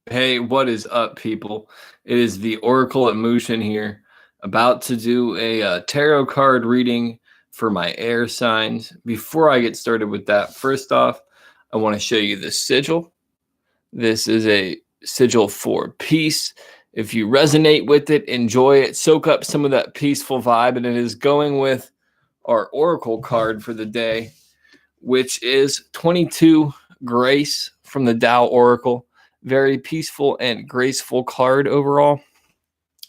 Hey, what is up, people? It is the Oracle at Motion here, about to do a tarot card reading for my air signs. Before I get started with that, first off, I want to show you the sigil. This is a sigil for peace. If you resonate with it, enjoy it, soak up some of that peaceful vibe, and it is going with our Oracle card for the day, which is 22 Grace from the Tao Oracle. Very peaceful and graceful card overall.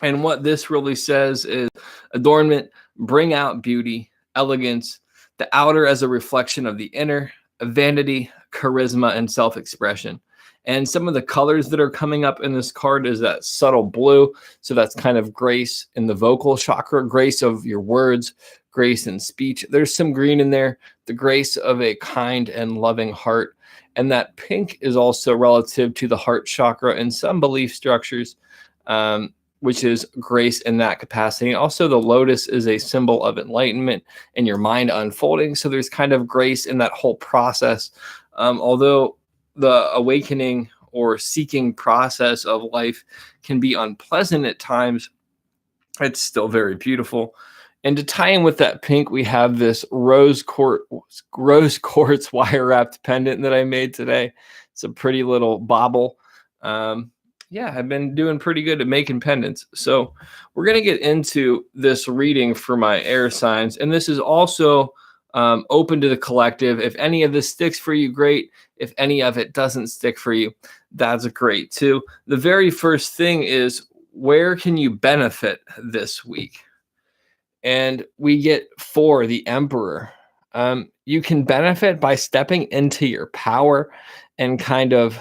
And what this really says is adornment, bring out beauty, elegance, the outer as a reflection of the inner, vanity, charisma, and self-expression. And some of the colors that are coming up in this card is that subtle blue. So that's kind of grace in the vocal chakra, grace of your words, grace in speech. There's some green in there, the grace of a kind and loving heart. And that pink is also relative to the heart chakra and some belief structures, which is grace in that capacity. And also the lotus is a symbol of enlightenment and your mind unfolding. So there's kind of grace in that whole process. Although the awakening or seeking process of life can be unpleasant at times, it's still very beautiful. And to tie in with that pink, we have this rose quartz wire wrapped pendant that I made today. It's a pretty little bauble. Yeah, I've been doing pretty good at making pendants. So we're going to get into this reading for my air signs. And this is also open to the collective. If any of this sticks for you, great. If any of it doesn't stick for you, that's great too. The very first thing is, where can you benefit this week? And we get 4, the Emperor. You can benefit by stepping into your power and kind of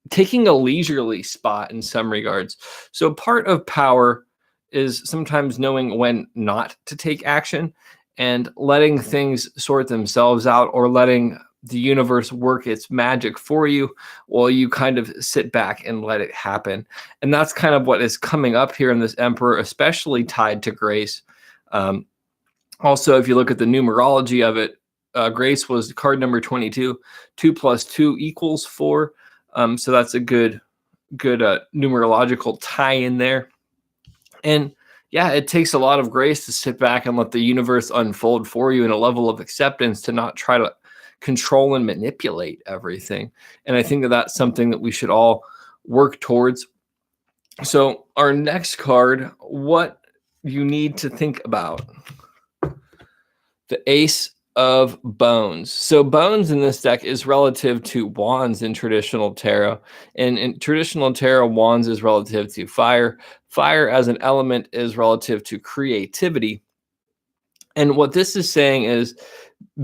taking a leisurely spot in some regards. So part of power is sometimes knowing when not to take action and letting things sort themselves out, or letting the universe work its magic for you while you kind of sit back and let it happen. And that's kind of what is coming up here in this Emperor, especially tied to grace. Also, if you look at the numerology of it, grace was card number 22. 2 plus 2 equals 4. So that's a good numerological tie in there. And yeah, it takes a lot of grace to sit back and let the universe unfold for you in a level of acceptance, to not try to control and manipulate everything. And I think that that's something that we should all work towards. So our next card, what you need to think about: the Ace of Bones. So bones in this deck is relative to wands in traditional tarot. And in traditional tarot, wands is relative to fire. Fire as an element is relative to creativity. And what this is saying is,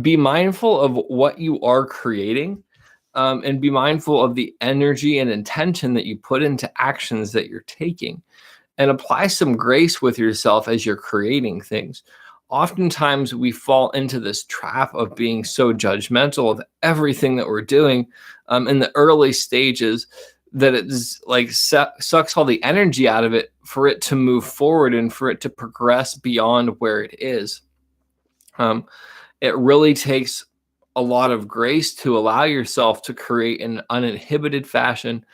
be mindful of what you are creating, and be mindful of the energy and intention that you put into actions that you're taking, and apply some grace with yourself as you're creating things. Oftentimes we fall into this trap of being so judgmental of everything that we're doing in the early stages, that it's like sucks all the energy out of it for it to move forward and for it to progress beyond where it is. It really takes a lot of grace to allow yourself to create in an uninhibited fashion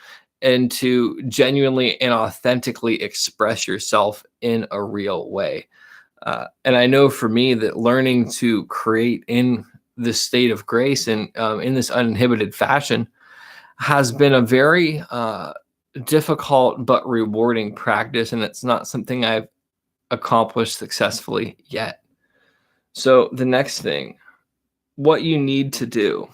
and to genuinely and authentically express yourself in a real way. And I know for me that learning to create in this state of grace and in this uninhibited fashion has been a very difficult but rewarding practice. And it's not something I've accomplished successfully yet. So the next thing, what you need to do.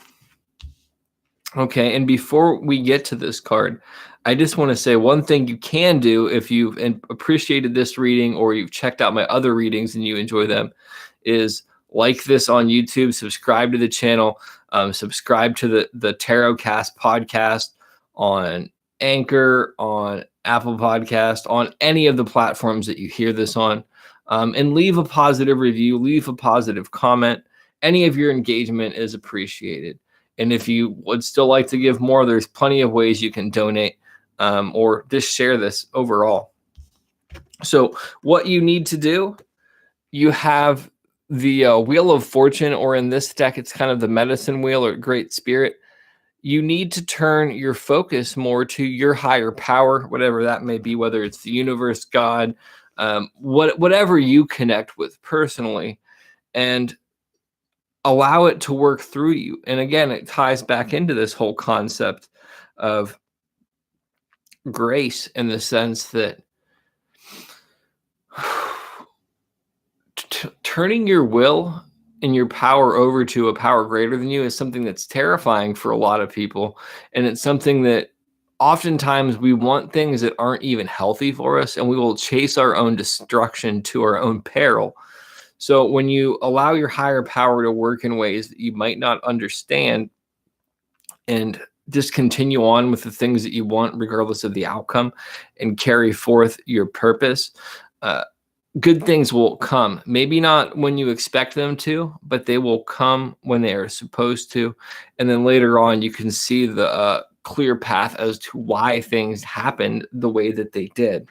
Okay, and before we get to this card, I just want to say one thing you can do if you've appreciated this reading, or you've checked out my other readings and you enjoy them, is like this on YouTube, subscribe to the channel, subscribe to the Tarotcast podcast on Anchor, on Apple Podcast, on any of the platforms that you hear this on, and leave a positive review, leave a positive comment. Any of your engagement is appreciated. And if you would still like to give more, there's plenty of ways you can donate, or just share this overall. So what you need to do, you have the Wheel of Fortune, or in this deck, it's kind of the medicine wheel or Great Spirit. you need to turn your focus more to your higher power, whatever that may be, whether it's the universe, God, whatever you connect with personally, and allow it to work through you. And again, it ties back into this whole concept of grace in the sense that turning your will and your power over to a power greater than you is something that's terrifying for a lot of people. And it's something that oftentimes we want things that aren't even healthy for us, and we will chase our own destruction to our own peril. So when you allow your higher power to work in ways that you might not understand and just continue on with the things that you want, regardless of the outcome, and carry forth your purpose, good things will come. Maybe not when you expect them to, but they will come when they are supposed to. And then later on, you can see the clear path as to why things happened the way that they did.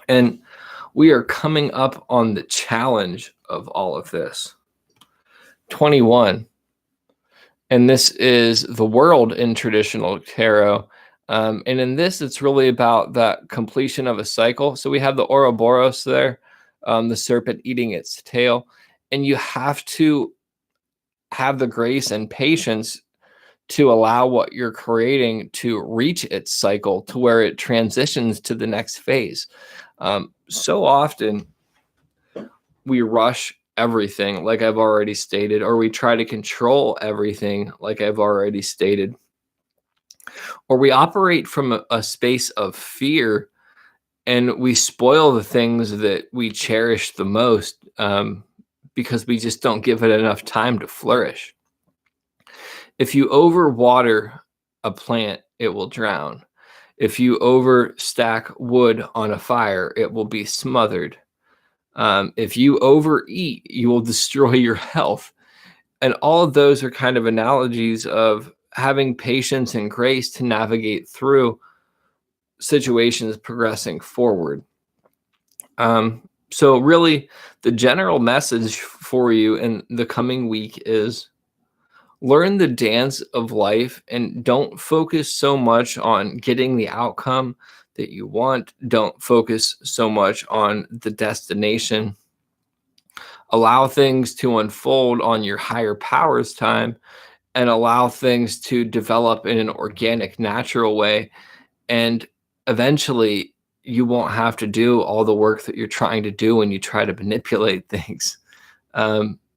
And we are coming up on the challenge of all of this. 21. And this is the world in traditional tarot. And in this, it's really about that completion of a cycle. So we have the Ouroboros there, the serpent eating its tail. And you have to have the grace and patience to allow what you're creating to reach its cycle to where it transitions to the next phase. So often we rush everything, like I've already stated, or we try to control everything, like I've already stated, or we operate from a space of fear and we spoil the things that we cherish the most because we just don't give it enough time to flourish. If you overwater a plant, it will drown. If you overstack wood on a fire, it will be smothered. If you overeat, you will destroy your health. And all of those are kind of analogies of having patience and grace to navigate through situations progressing forward. So really, the general message for you in the coming week is learn the dance of life and don't focus so much on getting the outcome that you want. Don't focus so much on the destination. Allow things to unfold on your higher powers time and allow things to develop in an organic, natural way. And eventually, you won't have to do all the work that you're trying to do when you try to manipulate things.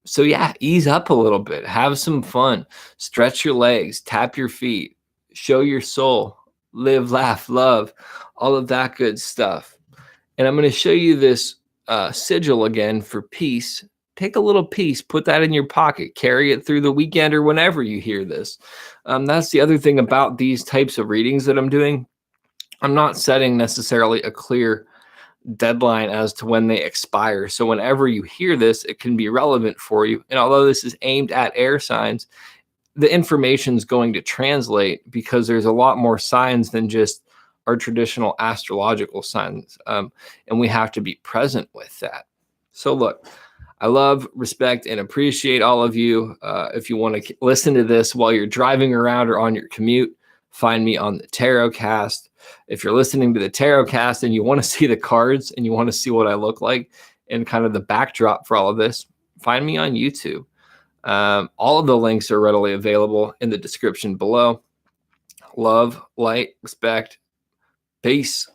So yeah, ease up a little bit, have some fun, stretch your legs, tap your feet, show your soul, live, laugh, love, all of that good stuff. And I'm going to show you this sigil again for peace. Take a little piece, put that in your pocket, carry it through the weekend or whenever you hear this. That's the other thing about these types of readings that I'm doing. I'm not setting necessarily a clear deadline as to when they expire. So whenever you hear this, it can be relevant for you. And although this is aimed at air signs, the information is going to translate because there's a lot more signs than just our traditional astrological signs. And we have to be present with that. So look, I love, respect, and appreciate all of you. If you want to listen to this while you're driving around or on your commute, find me on the Tarotcast. If you're listening to the Tarotcast and you want to see the cards and you want to see what I look like and kind of the backdrop for all of this, find me on YouTube. All of the links are readily available in the description below. Love, light, respect, peace.